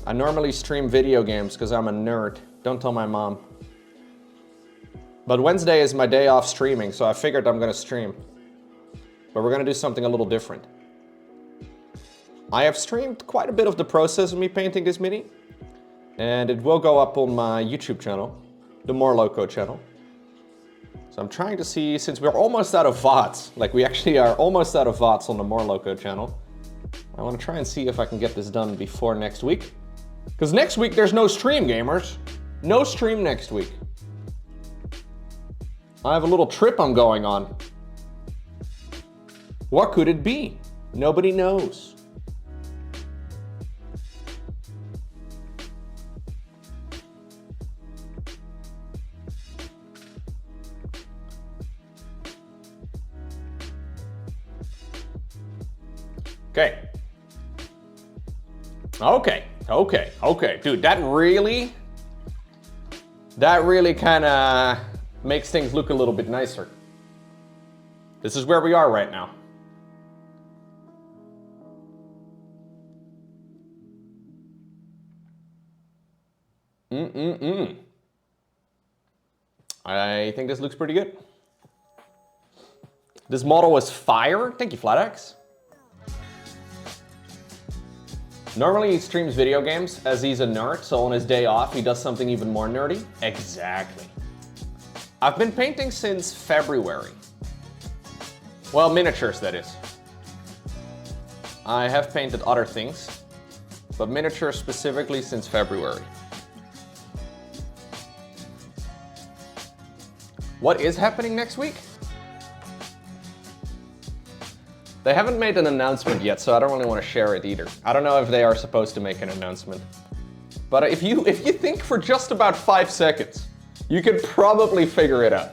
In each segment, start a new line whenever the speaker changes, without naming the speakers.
I normally stream video games because I'm a nerd. Don't tell my mom. But Wednesday is my day off streaming, so I figured I'm gonna stream. But we're gonna do something a little different. I have streamed quite a bit of the process of me painting this mini. And it will go up on my YouTube channel, the Lowko channel. So I'm trying to see, since we're almost out of VODs, like we actually are almost out of VODs on the Lowko channel, I want to try and see if I can get this done before next week. Because next week there's no stream, gamers. No stream next week. I have a little trip I'm going on. What could it be? Nobody knows. Okay. Dude, that really kind of makes things look a little bit nicer. This is where we are right now. I think this looks pretty good. This model is fire. Thank you, FlatX. Normally he streams video games as he's a nerd, so on his day off he does something even more nerdy. Exactly. I've been painting since February. Well, miniatures, that is. I have painted other things, but miniatures specifically since February. What is happening next week? They haven't made an announcement yet, so I don't really want to share it either. I don't know if they are supposed to make an announcement. But if you think for just about 5 seconds, you could probably figure it out.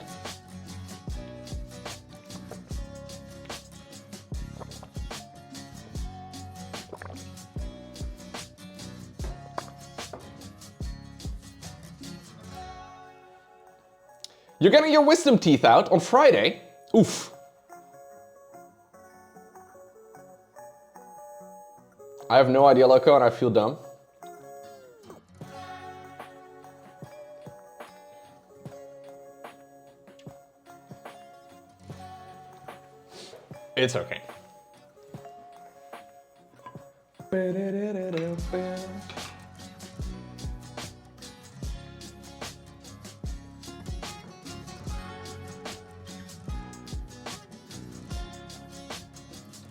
You're getting your wisdom teeth out on Friday? Oof. I have no idea, Lowko, and I feel dumb. It's okay.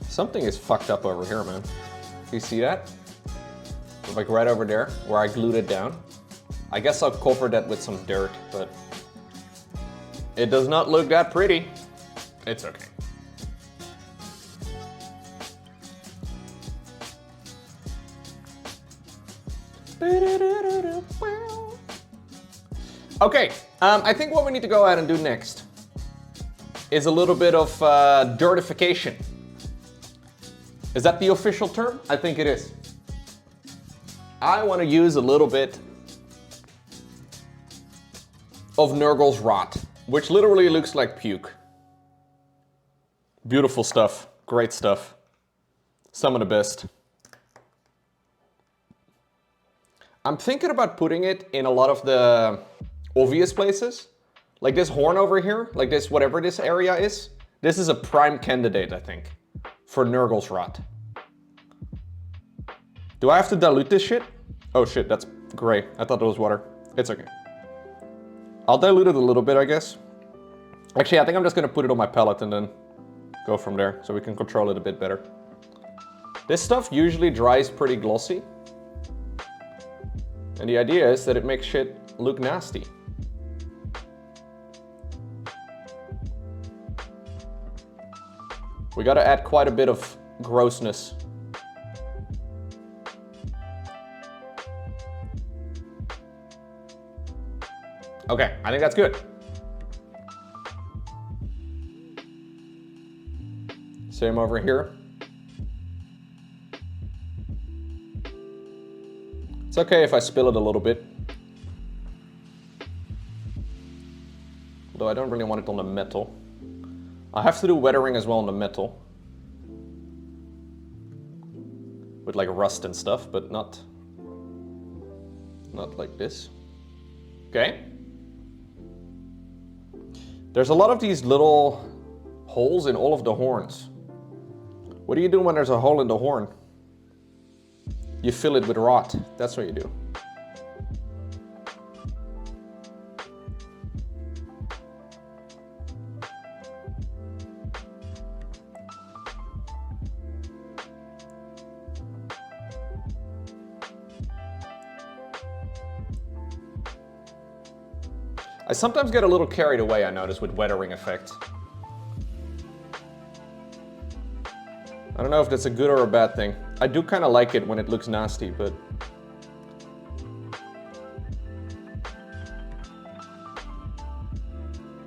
Something is fucked up over here, man. You see that? Like right over there, where I glued it down. I guess I'll cover that with some dirt, but it does not look that pretty. It's okay. Okay, I think what we need to go ahead and do next is a little bit of dirtification. Is that the official term? I think it is. I want to use a little bit of Nurgle's rot, which literally looks like puke. Beautiful stuff, great stuff. Some of the best. I'm thinking about putting it in a lot of the obvious places. Like this horn over here, like this, whatever this area is. This is a prime candidate, I think, for Nurgle's rot. Do I have to dilute this shit? Oh shit, that's gray. I thought it was water. It's okay. I'll dilute it a little bit, I guess. Actually, I think I'm just gonna put it on my palette and then go from there so we can control it a bit better. This stuff usually dries pretty glossy. And the idea is that it makes shit look nasty. We gotta add quite a bit of grossness. Okay, I think that's good. Same over here. It's okay if I spill it a little bit. Although I don't really want it on the metal. I have to do weathering as well on the metal. With like rust and stuff, but not not like this. Okay. There's a lot of these little holes in all of the horns. What do you do when there's a hole in the horn? You fill it with rot. That's what you do. I sometimes get a little carried away, I notice, with weathering effects. I don't know if that's a good or a bad thing. I do kind of like it when it looks nasty, but...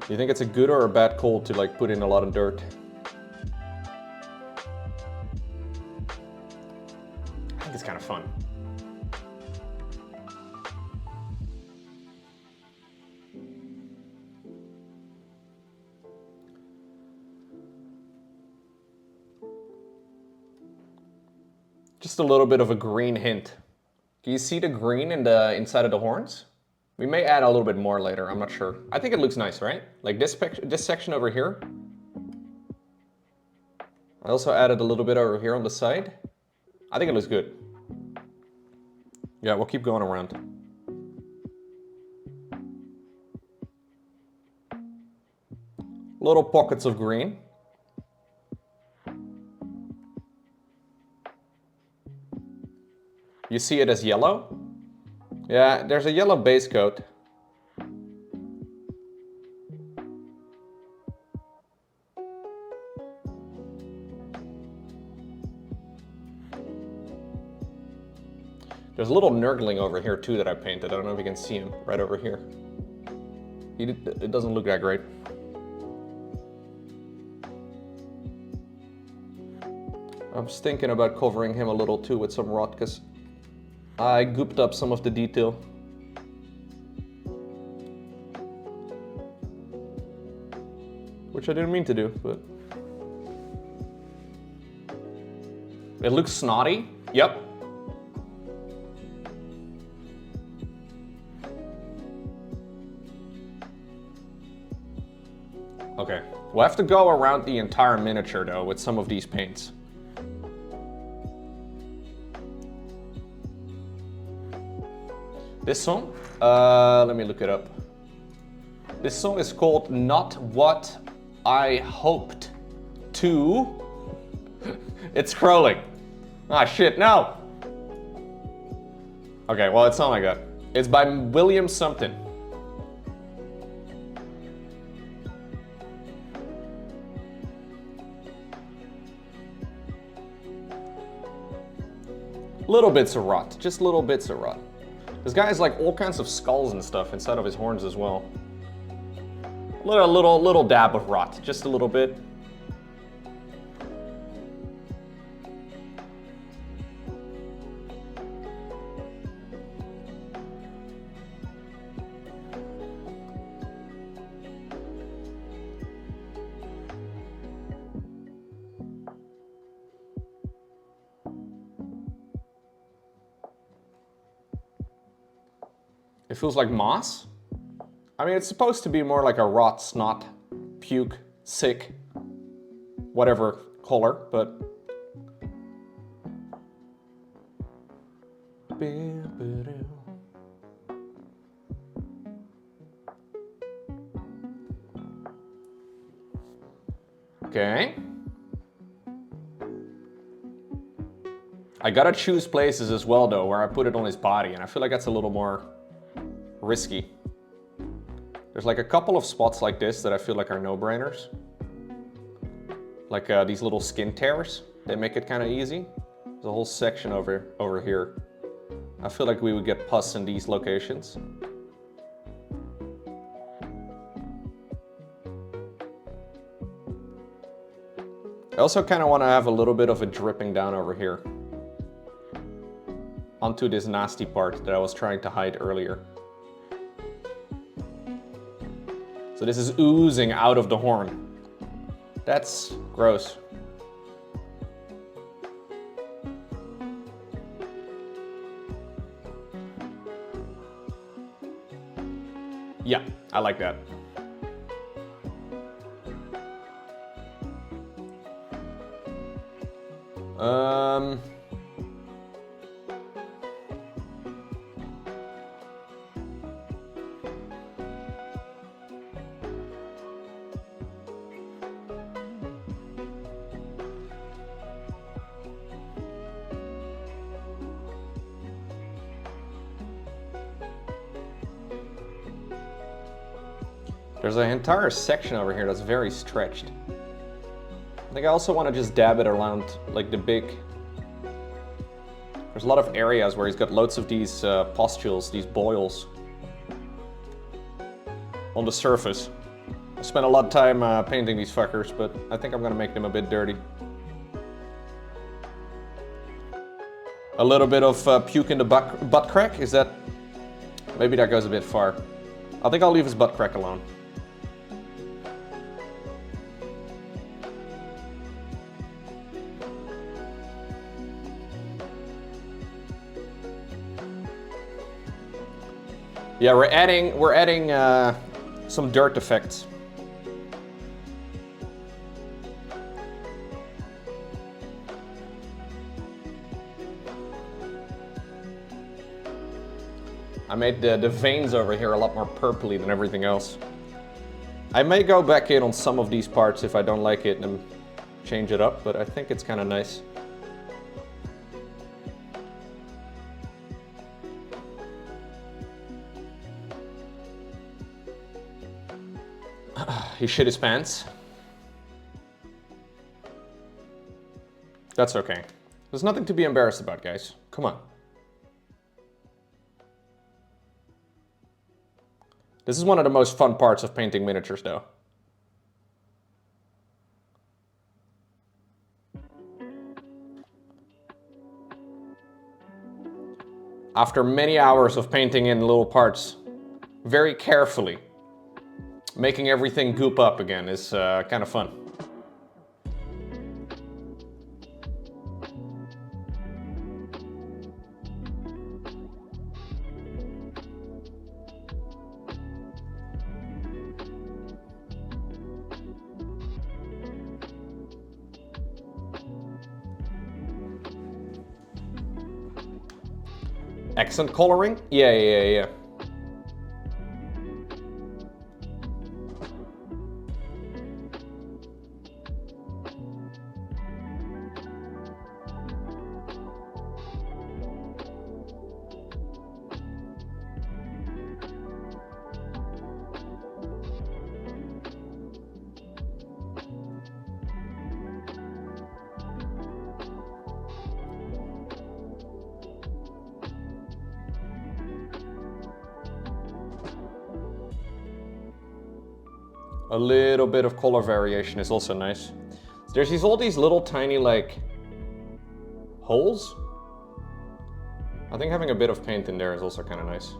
Do you think it's a good or a bad call to like put in a lot of dirt? I think it's kind of fun. Just a little bit of a green hint. Do you see the green in the inside of the horns? We may add a little bit more later, I'm not sure. I think it looks nice, right? Like this section over here. I also added a little bit over here on the side. I think it looks good. Yeah, we'll keep going around. Little pockets of green. You see it as yellow? Yeah, there's a yellow base coat. There's a little Nurgling over here too that I painted. I don't know if you can see him right over here. It doesn't look that great. I'm just thinking about covering him a little too with some rot because I gooped up some of the detail. Which I didn't mean to do, but... It looks snotty. Yep. Okay, we'll have to go around the entire miniature though with some of these paints. This song, let me look it up. This song is called Not What I Hoped To. It's scrolling. Ah shit, no! Okay, well it's not like that. It's by William something. Little bits of rot, just little bits of rot. This guy has like all kinds of skulls and stuff inside of his horns as well. Little dab of rot, just a little bit. It feels like moss. I mean, it's supposed to be more like a rot, snot, puke, sick, whatever color, but... Okay. I gotta choose places as well though, where I put it on his body, and I feel like that's a little more risky. There's like a couple of spots like this that I feel like are no-brainers. Like these little skin tears, they make it kind of easy. There's a whole section over here. I feel like we would get pus in these locations. I also kind of want to have a little bit of a dripping down over here onto this nasty part that I was trying to hide earlier. So this is oozing out of the horn. That's gross. Yeah, I like that. There's an entire section over here that's very stretched. I think I also want to just dab it around like the big... There's a lot of areas where he's got loads of these pustules, these boils on the surface. I spent a lot of time painting these fuckers, but I think I'm gonna make them a bit dirty. A little bit of puke in the butt crack, is that... Maybe that goes a bit far. I think I'll leave his butt crack alone. Yeah, we're adding some dirt effects. I made the veins over here a lot more purpley than everything else. I may go back in on some of these parts if I don't like it and change it up, but I think it's kind of nice. He shit his pants. That's okay. There's nothing to be embarrassed about, guys. Come on. This is one of the most fun parts of painting miniatures, though. After many hours of painting in little parts, very carefully, making everything goop up again is kind of fun. Accent coloring? Yeah. A little bit of color variation is also nice. There's all these little tiny like holes. I think having a bit of paint in there is also kind of nice.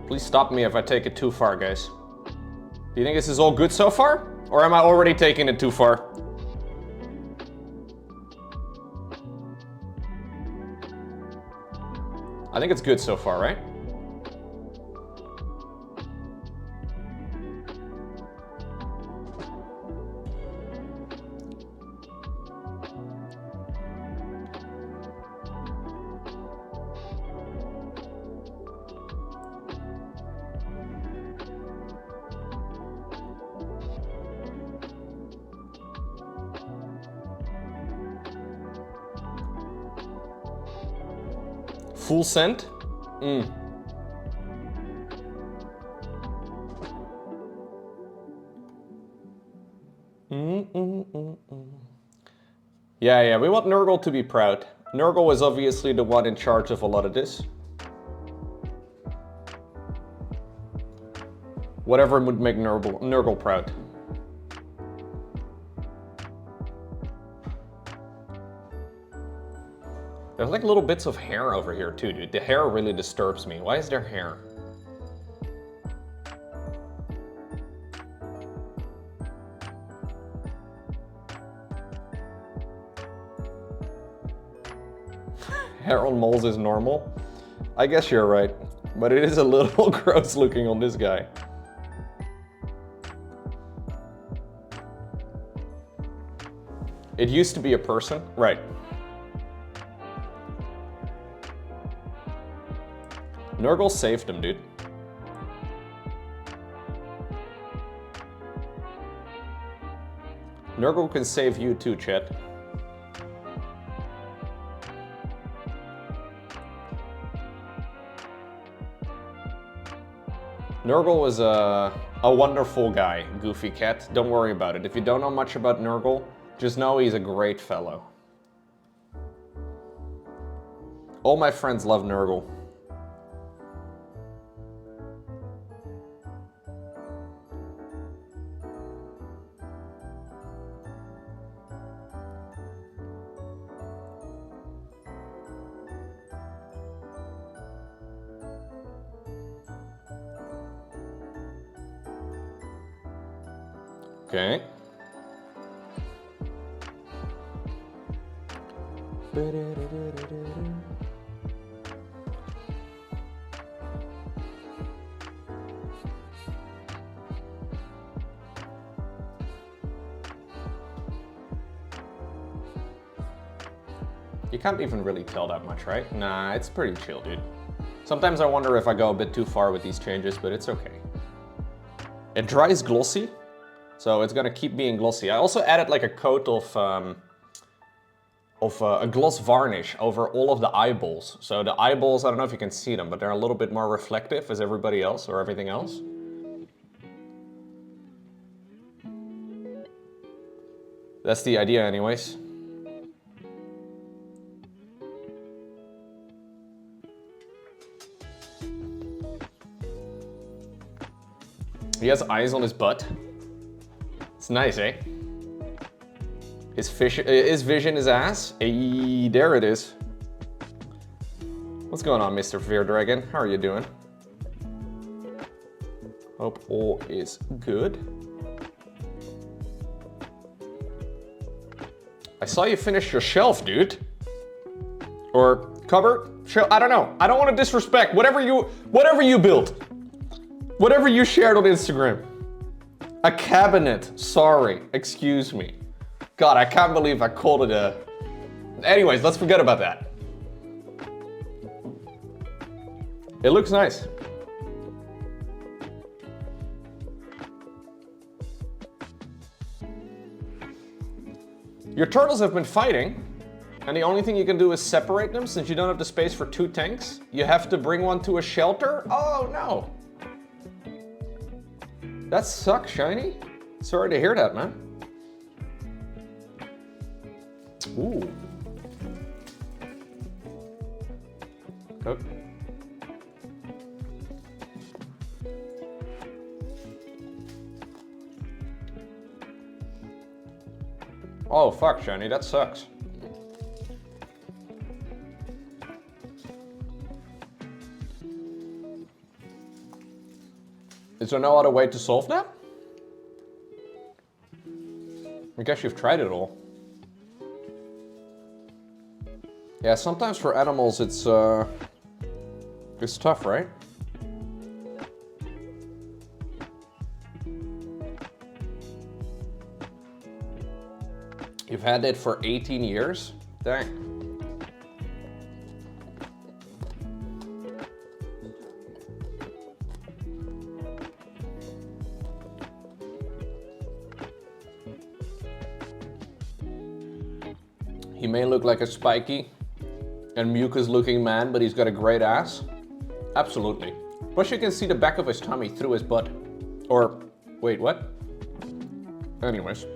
Please stop me if I take it too far, guys. Do you think this is all good so far? Or am I already taking it too far? I think it's good so far, right? Full scent? Yeah, we want Nurgle to be proud. Nurgle is obviously the one in charge of a lot of this. Whatever would make Nurgle proud. There's like little bits of hair over here too, dude. The hair really disturbs me. Why is there hair? Hair on moles is normal. I guess you're right, but it is a little gross looking on this guy. It used to be a person, right? Nurgle saved him, dude. Nurgle can save you too, chat. Nurgle was a wonderful guy, Goofy Cat. Don't worry about it. If you don't know much about Nurgle, just know he's a great fellow. All my friends love Nurgle. Okay. You can't even really tell that much, right? Nah, it's pretty chill, dude. Sometimes I wonder if I go a bit too far with these changes, but it's okay. It dries glossy, so it's gonna keep being glossy. I also added like a coat of a gloss varnish over all of the eyeballs. So the eyeballs, I don't know if you can see them, but they're a little bit more reflective as everybody else or everything else. That's the idea anyways. He has eyes on his butt. It's nice, eh? His vision is ass. Hey, there it is. What's going on, Mr. Fear Dragon? How are you doing? Hope all is good. I saw you finish your shelf, dude. Or cupboard? Shelf? I don't know. I don't want to disrespect whatever you built. Whatever you shared on Instagram. A cabinet. Sorry. Excuse me. God, I can't believe I called it a... Anyways, let's forget about that. It looks nice. Your turtles have been fighting, and the only thing you can do is separate them since you don't have the space for 2 tanks. You have to bring one to a shelter? Oh, no. That sucks, Shiny. Sorry to hear that, man. Ooh. Oh. Oh, fuck, Shiny, that sucks. Is there no other way to solve that? I guess you've tried it all. Yeah, sometimes for animals it's tough, right? You've had it for 18 years? Dang. He may look like a spiky and mucus looking man, but he's got a great ass. Absolutely. Plus you can see the back of his tummy through his butt. Or, wait, what? Anyways.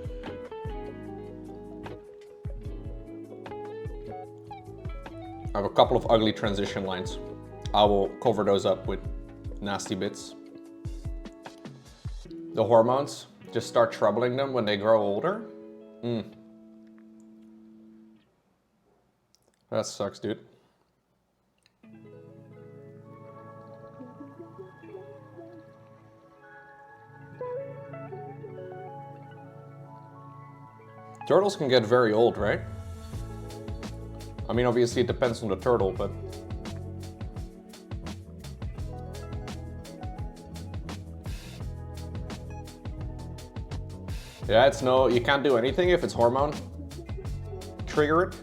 I have a couple of ugly transition lines. I will cover those up with nasty bits. The hormones just start troubling them when they grow older. That sucks, dude. Turtles can get very old, right? I mean, obviously it depends on the turtle, but... Yeah, it's no... You can't do anything if it's hormone. Trigger it.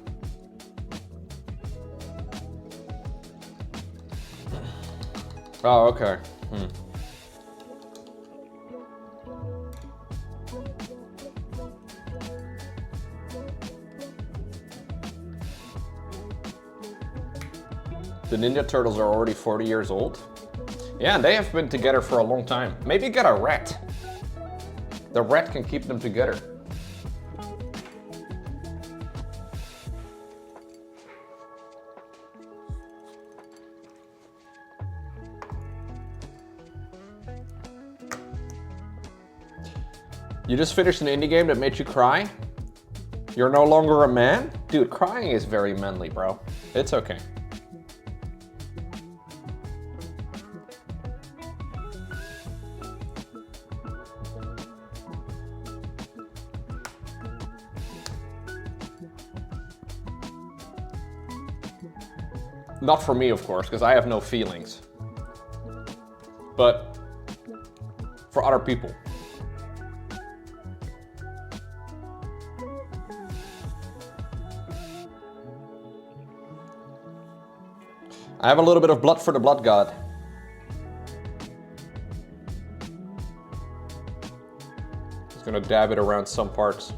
Oh, okay. The Ninja Turtles are already 40 years old? Yeah, and they have been together for a long time. Maybe get a rat. The rat can keep them together. You just finished an indie game that made you cry? You're no longer a man? Dude, crying is very manly, bro. It's okay. Not for me, of course, because I have no feelings. But for other people. I have a little bit of blood for the blood god. Just gonna dab it around some parts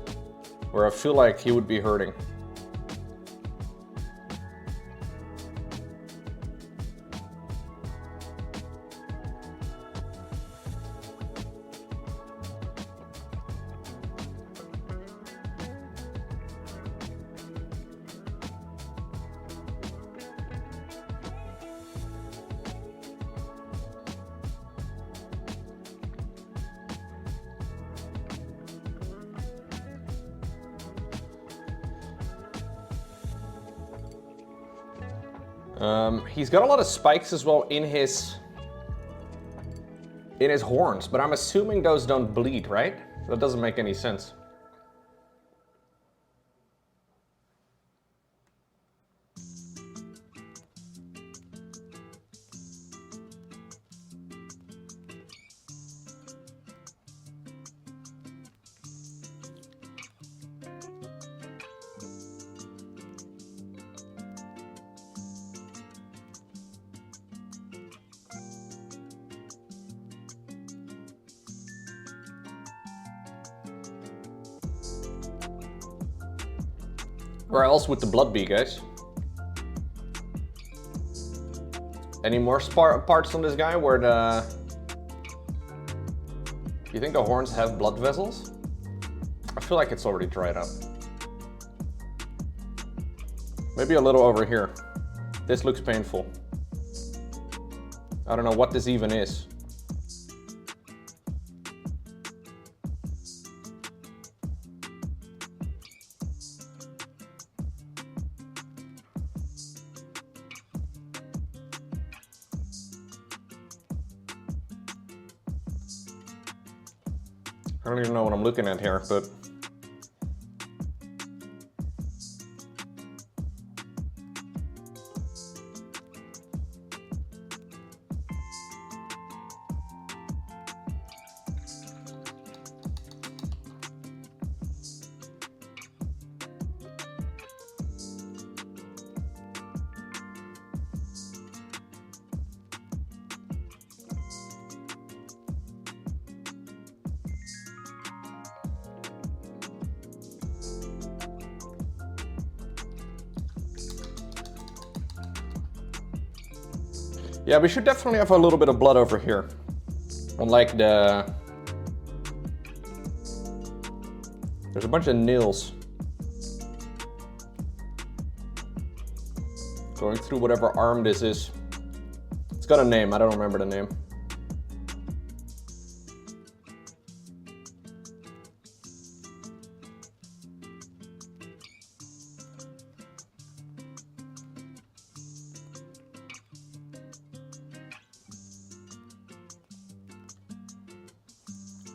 where I feel like he would be hurting. He's got a lot of spikes as well in his horns, but I'm assuming those don't bleed, right? That doesn't make any sense. Where else would the blood be, guys? Any more parts on this guy where the... You think the horns have blood vessels? I feel like it's already dried up. Maybe a little over here. This looks painful. I don't know what this even is. I don't even know what I'm looking at here, but... Yeah, we should definitely have a little bit of blood over here. On like the... There's a bunch of nails. Going through whatever arm this is. It's got a name, I don't remember the name.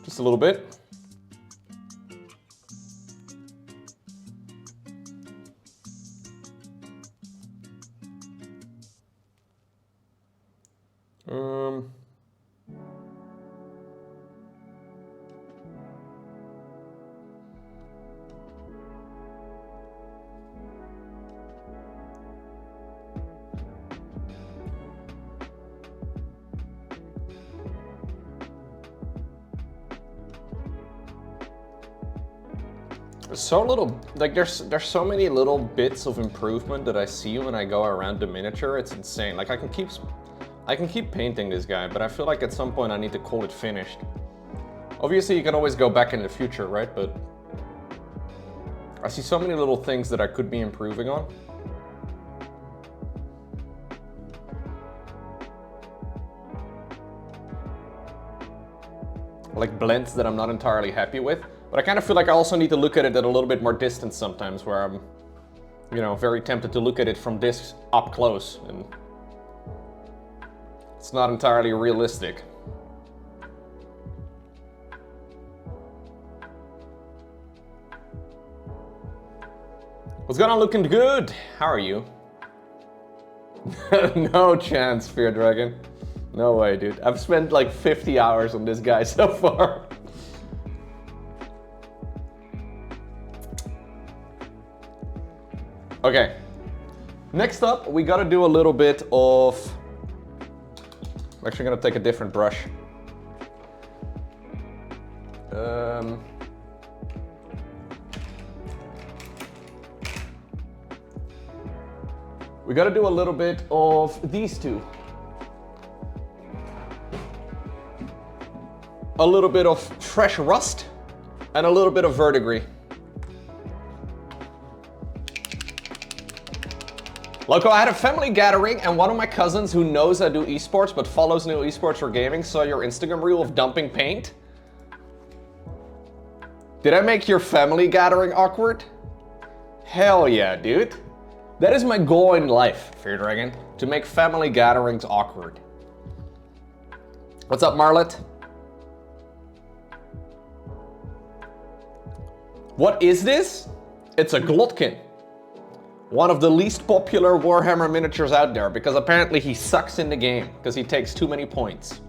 Just a little bit. So little, like there's so many little bits of improvement that I see when I go around the miniature. It's insane. Like I can keep painting this guy, but I feel like at some point I need to call it finished. Obviously you can always go back in the future, right? But I see so many little things that I could be improving on. Like blends that I'm not entirely happy with. But I kind of feel like I also need to look at it at a little bit more distance sometimes, where I'm, you know, very tempted to look at it from this up close, and it's not entirely realistic. What's going on, looking good? How are you? No chance, Fear Dragon. No way, dude. I've spent like 50 hours on this guy so far. Okay, next up, we gotta do a little bit of... I'm actually gonna take a different brush. We gotta do a little bit of these two. A little bit of fresh rust and a little bit of verdigris. Lowko, I had a family gathering and one of my cousins who knows I do esports but follows new esports for gaming saw your Instagram reel of dumping paint. Did I make your family gathering awkward? Hell yeah, dude. That is my goal in life, Fear Dragon, to make family gatherings awkward. What's up, Marlet? What is this? It's a Glottkin. One of the least popular Warhammer miniatures out there, because apparently he sucks in the game, because he takes too many points.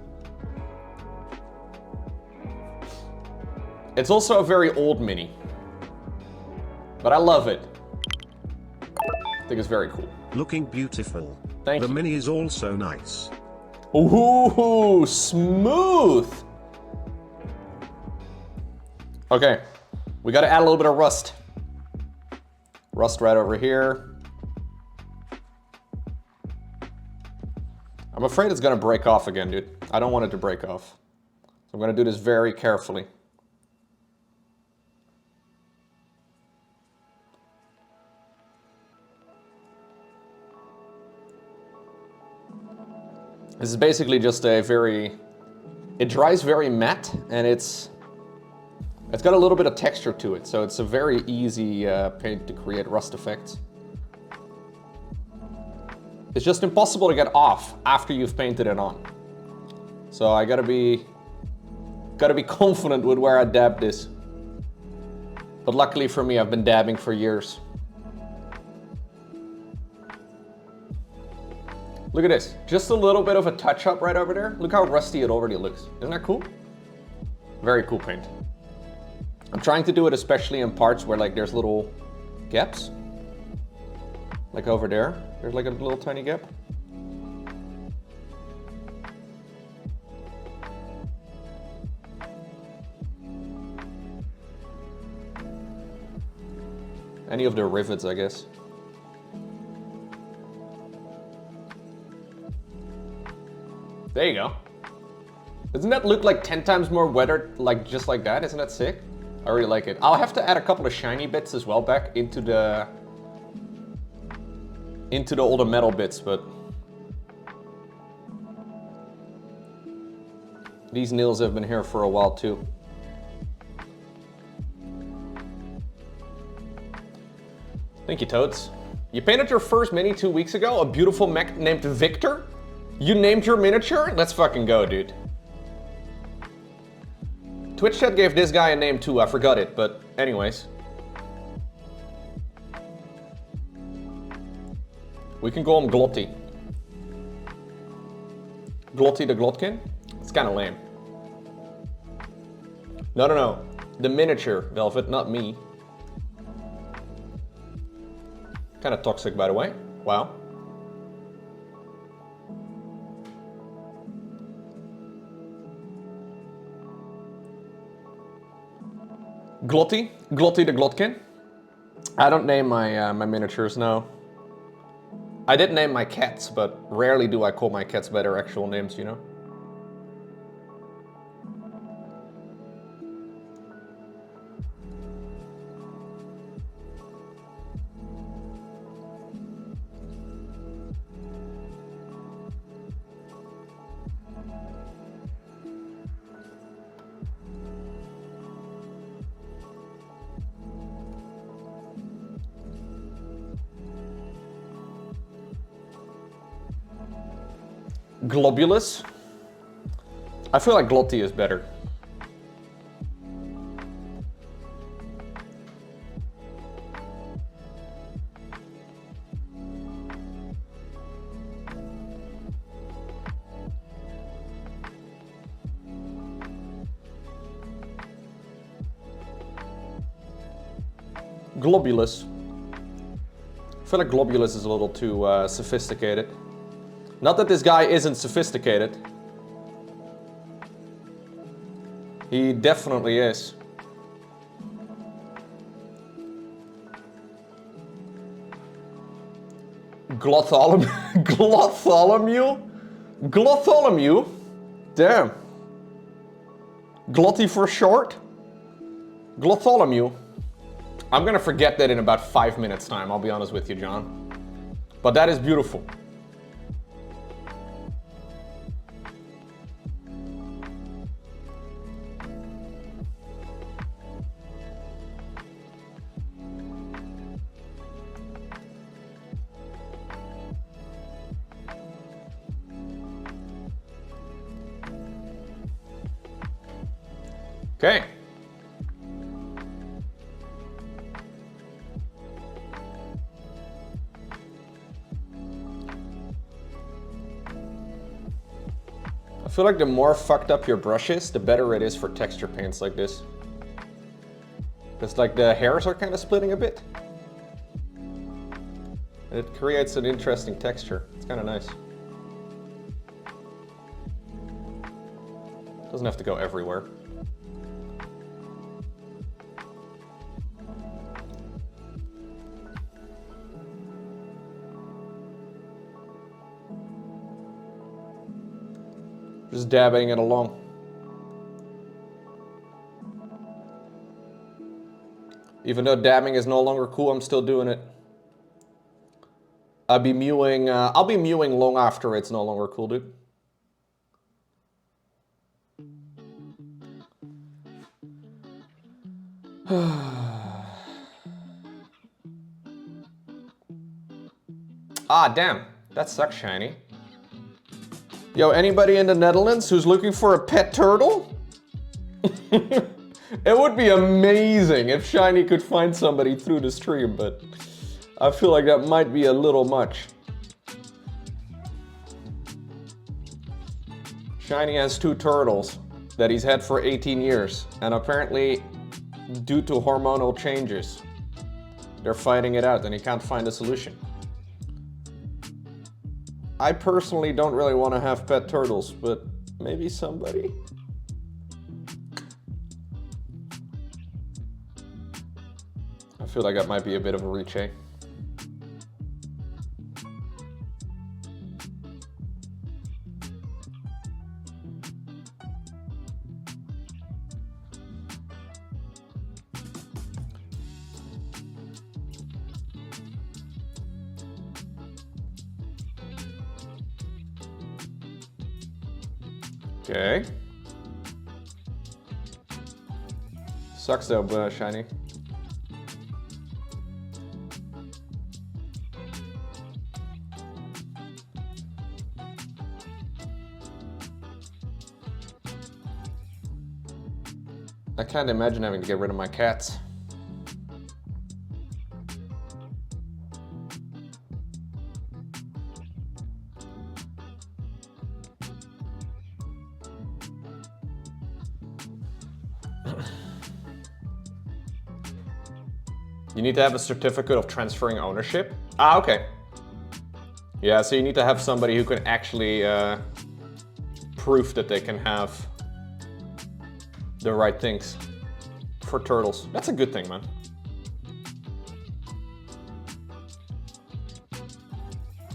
It's also a very old mini, but I love it. I think it's very cool.
Looking beautiful.
Thank you.
The mini is also nice.
Ooh, smooth. Okay, we gotta add a little bit of rust. Rust right over here. I'm afraid it's gonna break off again, dude. I don't want it to break off. So I'm gonna do this very carefully. This is basically just a very... It dries very matte, and it's got a little bit of texture to it, so it's a very easy paint to create rust effects. It's just impossible to get off after you've painted it on. So I gotta be confident with where I dab this. But luckily for me, I've been dabbing for years. Look at this, just a little bit of a touch up right over there. Look how rusty it already looks. Isn't that cool? Very cool paint. I'm trying to do it especially in parts where like there's little gaps. Like over there, there's like a little tiny gap. Any of the rivets, I guess. There you go. Doesn't that look like 10 times more weathered, like just like that? Isn't that sick? I really like it. I'll have to add a couple of shiny bits as well back into the older metal bits, but these nails have been here for a while too. Thank you, Toads. You painted your first mini 2 weeks ago, a beautiful mech named Victor? You named your miniature? Let's fucking go, dude. Twitch chat gave this guy a name too, I forgot it, but anyways. We can call him Glotty. Glotty the Glottkin? It's kind of lame. No. The miniature Velvet, not me. Kind of toxic, by the way. Wow. Glotty the Glottkin. I don't name my my miniatures, no. I did name my cats, but rarely do I call my cats by their actual names, you know? Globulus. I feel like Glotty is better. Globulus. I feel like Globulus is a little too sophisticated. Not that this guy isn't sophisticated. He definitely is. Glotholomew? Glotholomew? Damn. Glotty for short? Glotholomew. I'm gonna forget that in about 5 minutes time, I'll be honest with you, John. But that is beautiful. Okay. I feel like the more fucked up your brush is, the better it is for texture paints like this. Because like the hairs are kind of splitting a bit. It creates an interesting texture. It's kind of nice. Doesn't have to go everywhere. Just dabbing it along. Even though dabbing is no longer cool, I'm still doing it. I'll be mewing long after it's no longer cool, dude. Ah, damn. That sucks, Shiny. Yo, anybody in the Netherlands who's looking for a pet turtle? It would be amazing if Shiny could find somebody through the stream, but I feel like that might be a little much. Shiny has 2 turtles that he's had for 18 years, and apparently, due to hormonal changes, they're fighting it out and he can't find a solution. I personally don't really want to have pet turtles, but maybe somebody? I feel like that might be a bit of a reach, eh? Okay. Sucks though, Shiny. I can't imagine having to get rid of my cats. You need to have a certificate of transferring ownership? Ah, okay. Yeah, so you need to have somebody who can actually prove that they can have the right things for turtles. That's a good thing, man.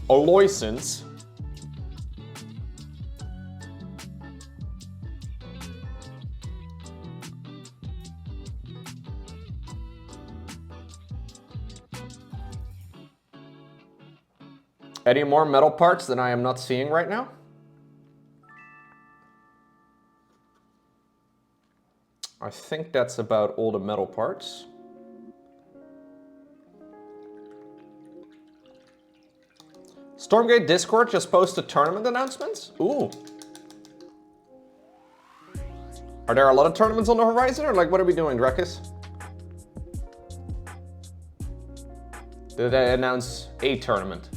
A license. Any more metal parts that I am not seeing right now? I think that's about all the metal parts. Stormgate Discord just posted tournament announcements? Ooh. Are there a lot of tournaments on the horizon, or like what are we doing, Drekus? Did they announce a tournament?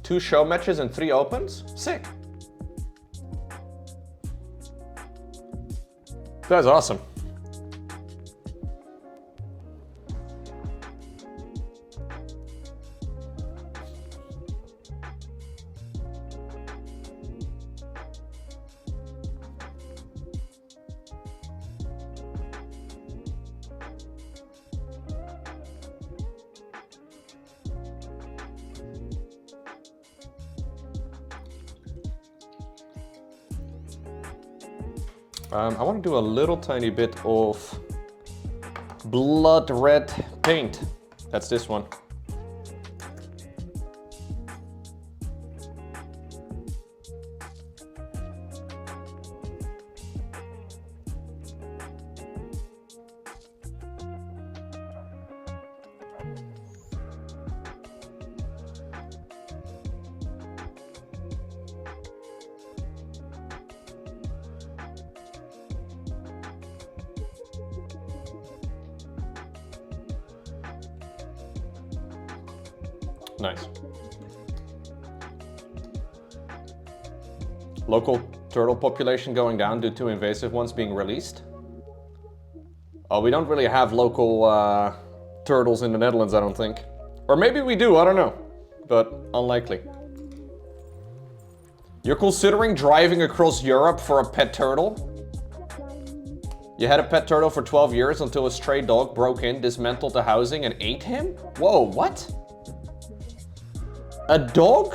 2 show matches and 3 opens? Sick. That's awesome. I want to do a little tiny bit of blood red paint. That's this one. Nice. Local turtle population going down due to invasive ones being released. Oh, we don't really have local turtles in the Netherlands, I don't think. Or maybe we do, I don't know. But unlikely. You're considering driving across Europe for a pet turtle? You had a pet turtle for 12 years until a stray dog broke in, dismantled the housing, and ate him? Whoa, what? A dog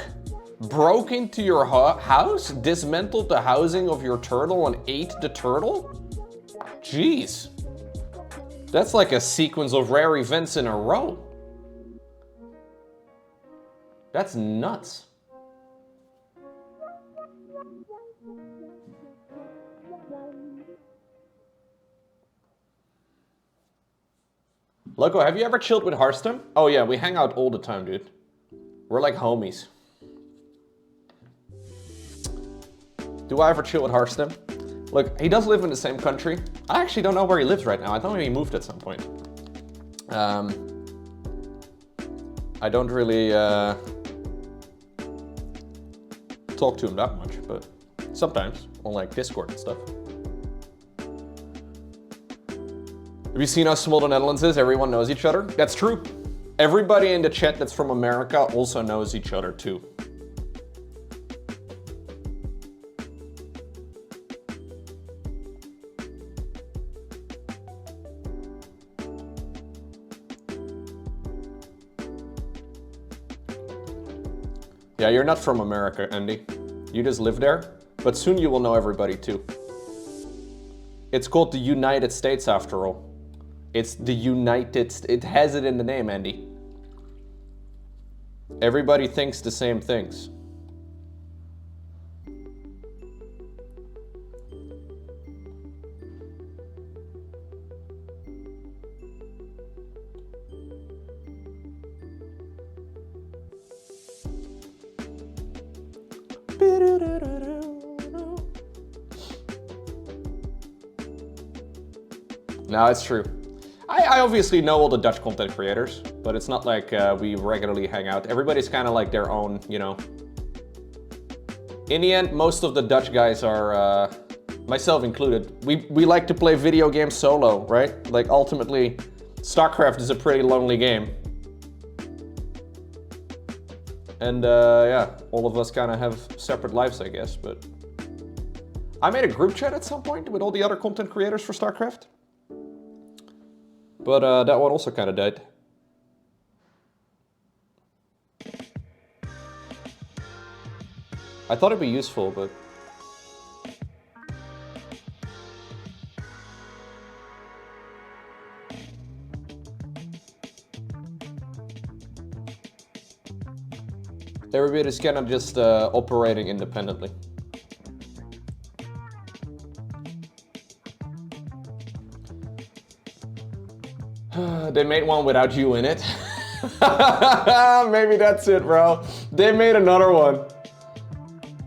broke into your house, dismantled the housing of your turtle, and ate the turtle? Jeez. That's like a sequence of rare events in a row. That's nuts. Lowko, have you ever chilled with Hearthstone? Oh yeah, we hang out all the time, dude. We're like homies. Do I ever chill with Hearthstone? Look, he does live in the same country. I actually don't know where he lives right now. I thought he moved at some point. I don't really talk to him that much, but sometimes on like Discord and stuff. Have you seen how small the Netherlands is? Everyone knows each other. That's true. Everybody in the chat that's from America also knows each other too. Yeah, you're not from America, Andy. You just live there, but soon you will know everybody too. It's called the United States after all. It's the it has it in the name, Andy. Everybody thinks the same things. No, it's true. I obviously know all the Dutch content creators, but it's not like we regularly hang out. Everybody's kind of like their own, you know. In the end, most of the Dutch guys are, myself included, we like to play video games solo, right? Like ultimately, StarCraft is a pretty lonely game. And yeah, all of us kind of have separate lives, I guess, but... I made a group chat at some point with all the other content creators for StarCraft. But that one also kind of died. I thought it'd be useful, but... Everybody's kind of just operating independently. They made one without you in it. Maybe that's it, bro. They made another one.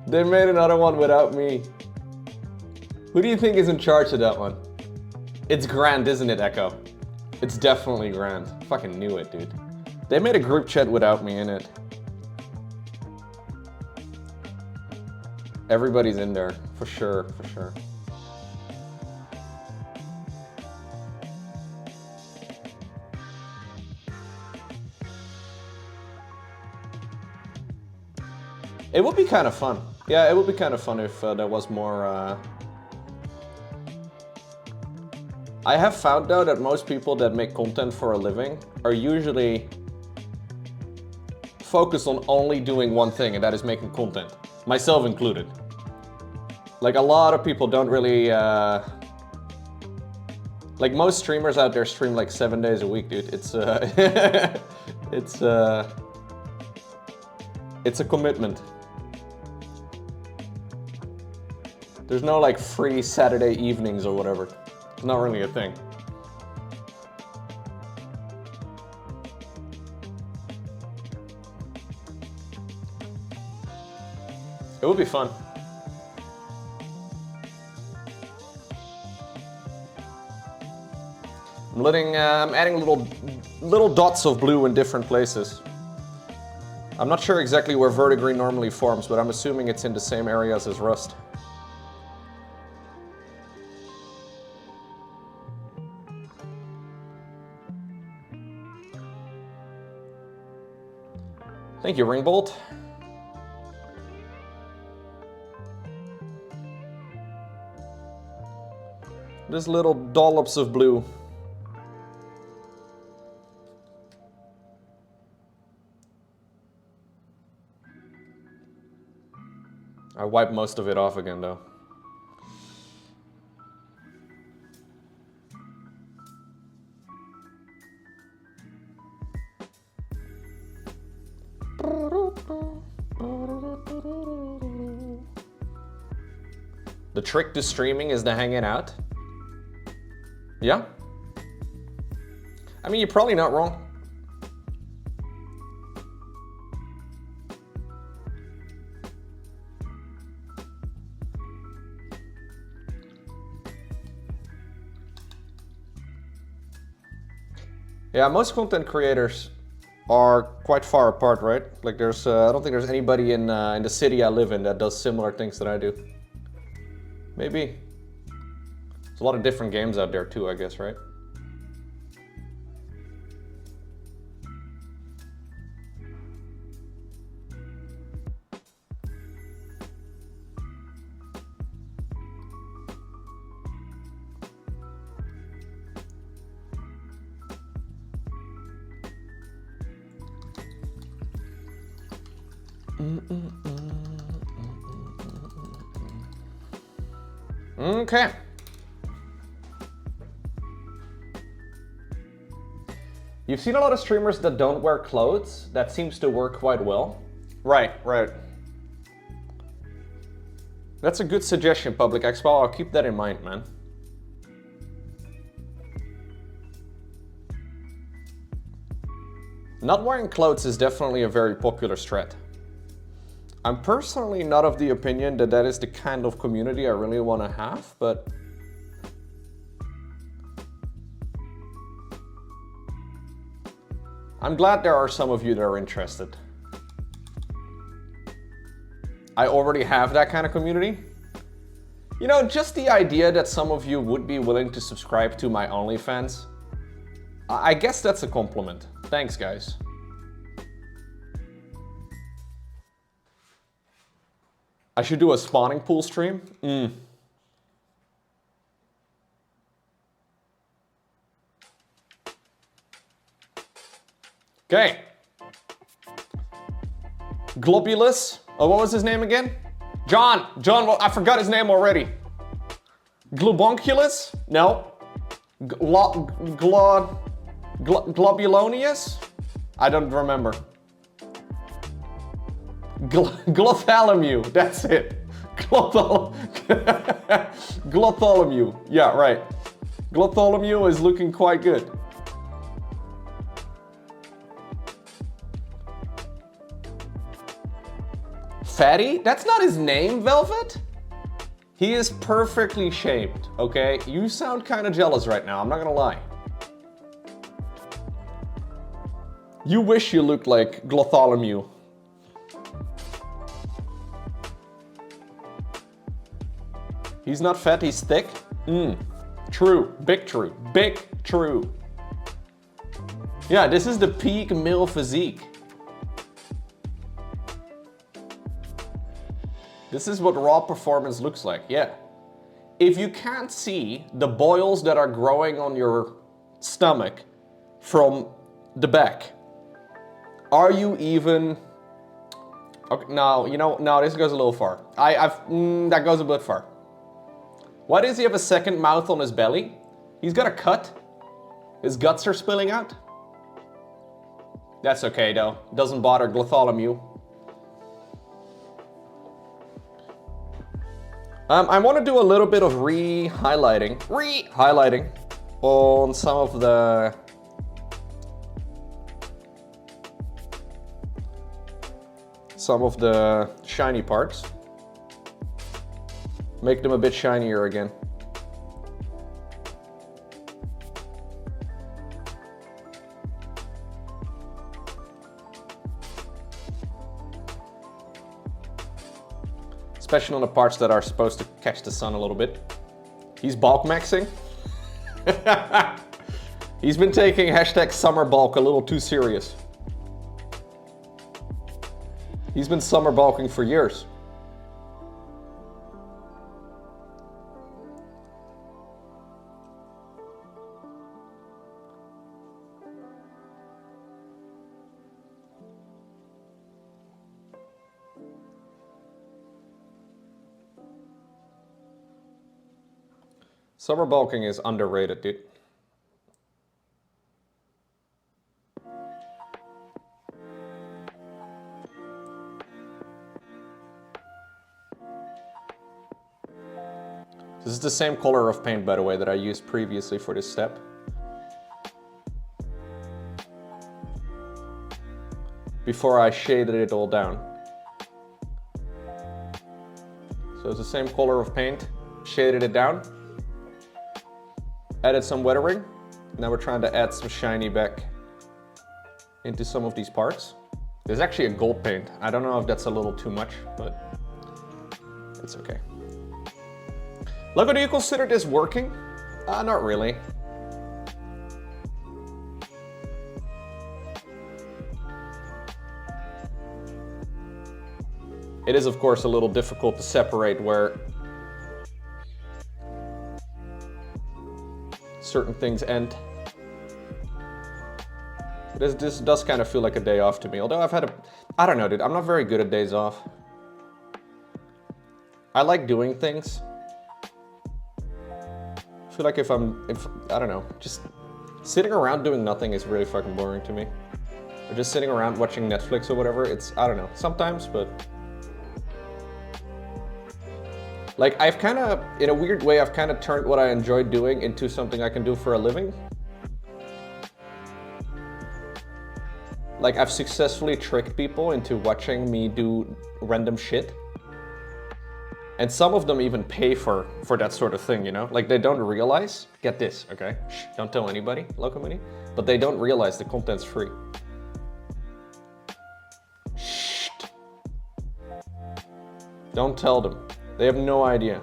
They made another one without me. Who do you think is in charge of that one? It's grand, isn't it, Echo? It's definitely grand. Fucking knew it, dude. They made a group chat without me in it. Everybody's in there, for sure, for sure. It would be kind of fun. Yeah, it would be kind of fun if there was more... I have found out that most people that make content for a living are usually focused on only doing one thing, and that is making content. Myself included. Like, a lot of people don't really... Like, most streamers out there stream like 7 days a week, dude. It's it's a commitment. There's no like free Saturday evenings or whatever. It's not really a thing. It would be fun. I'm adding little dots of blue in different places. I'm not sure exactly where verdigris normally forms, but I'm assuming it's in the same areas as rust. Thank you, Ringbolt. Just little dollops of blue. I wiped most of it off again, though. The trick to streaming is to hang it out. Yeah? I mean, you're probably not wrong. Yeah, most content creators are quite far apart, right? Like there's, I don't think there's anybody in the city I live in that does similar things that I do. Maybe. There's a lot of different games out there too, I guess, right? Okay. You've seen a lot of streamers that don't wear clothes. That seems to work quite well. Right, right. That's a good suggestion, Public Expo. I'll keep that in mind, man. Not wearing clothes is definitely a very popular strat. I'm personally not of the opinion that that is the kind of community I really want to have, but I'm glad there are some of you that are interested. I already have that kind of community. You know, just the idea that some of you would be willing to subscribe to my OnlyFans, I guess that's a compliment. Thanks, guys. I should do a spawning pool stream? Okay. Globulus. Oh, what was his name again? John, well, I forgot his name already. Globunculus? No. Globulonius? I don't remember. Glotholomew, that's it. Glotholomew, yeah, right. Glotholomew is looking quite good. Fatty? That's not his name, Velvet? He is perfectly shaped, okay? You sound kind of jealous right now, I'm not gonna lie. You wish you looked like Glotholomew. He's not fat, he's thick? True, big true, big true. Yeah, this is the peak male physique. This is what raw performance looks like, yeah. If you can't see the boils that are growing on your stomach from the back, are you even... Okay, no, you know, no, this goes a little far. That goes a bit far. Why does he have a second mouth on his belly? He's got a cut. His guts are spilling out. That's okay though, doesn't bother Glotholomew. I want to do a little bit of highlighting on some of the shiny parts. Make them a bit shinier again. Especially on the parts that are supposed to catch the sun a little bit. He's bulk maxing. He's been taking hashtag summer bulk a little too serious. He's been summer bulking for years. Summer bulking is underrated, dude. This is the same color of paint, by the way, that I used previously for this step. Before I shaded it all down. So it's the same color of paint, shaded it down. Added some weathering. Now we're trying to add some shiny back into some of these parts. There's actually a gold paint. I don't know if that's a little too much, but it's okay. Lowko, do you consider this working? Not really. It is, of course, a little difficult to separate where certain things end. This does kind of feel like a day off to me, although I don't know, dude, I'm not very good at days off. I like doing things. I feel like if I don't know, just sitting around doing nothing is really fucking boring to me. Or just sitting around watching Netflix or whatever, I don't know, sometimes, but... Like, I've kind of, in a weird way, I've kind of turned what I enjoy doing into something I can do for a living. Like, I've successfully tricked people into watching me do random shit. And some of them even pay for that sort of thing, you know? Like, they don't realize, get this, okay? Shh, don't tell anybody, Lowko Mini. But they don't realize the content's free. Don't tell them. They have no idea.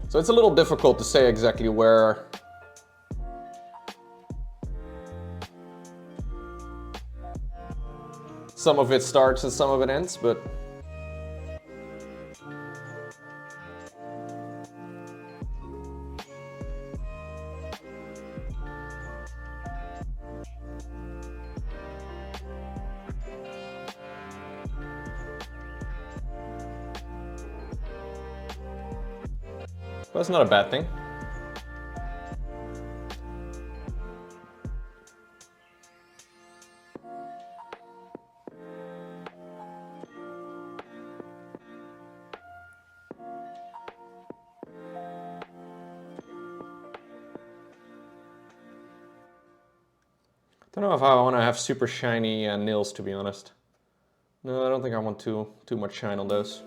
So it's a little difficult to say exactly where some of it starts and some of it ends, but that's not a bad thing. Don't know if I want to have super shiny nails, to be honest. No, I don't think I want too much shine on those.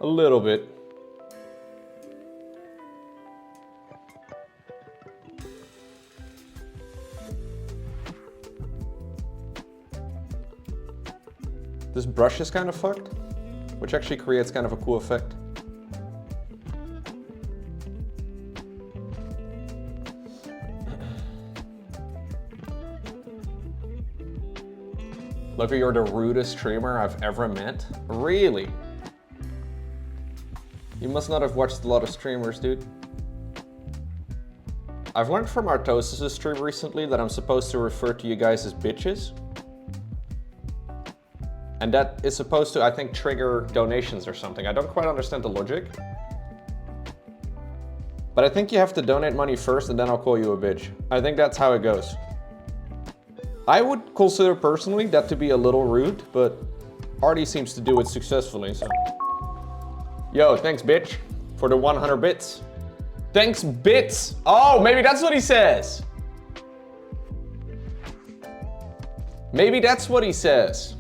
A little bit. This brush is kind of fucked, which actually creates kind of a cool effect. Lowko, you're the rudest streamer I've ever met. Really? You must not have watched a lot of streamers, dude. I've learned from Artosis' stream recently that I'm supposed to refer to you guys as bitches. And that is supposed to, I think, trigger donations or something. I don't quite understand the logic. But I think you have to donate money first and then I'll call you a bitch. I think that's how it goes. I would consider personally that to be a little rude, but Artie seems to do it successfully, so. Yo, thanks bitch, for the 100 bits. Thanks bits! Oh, maybe that's what he says. Maybe that's what he says.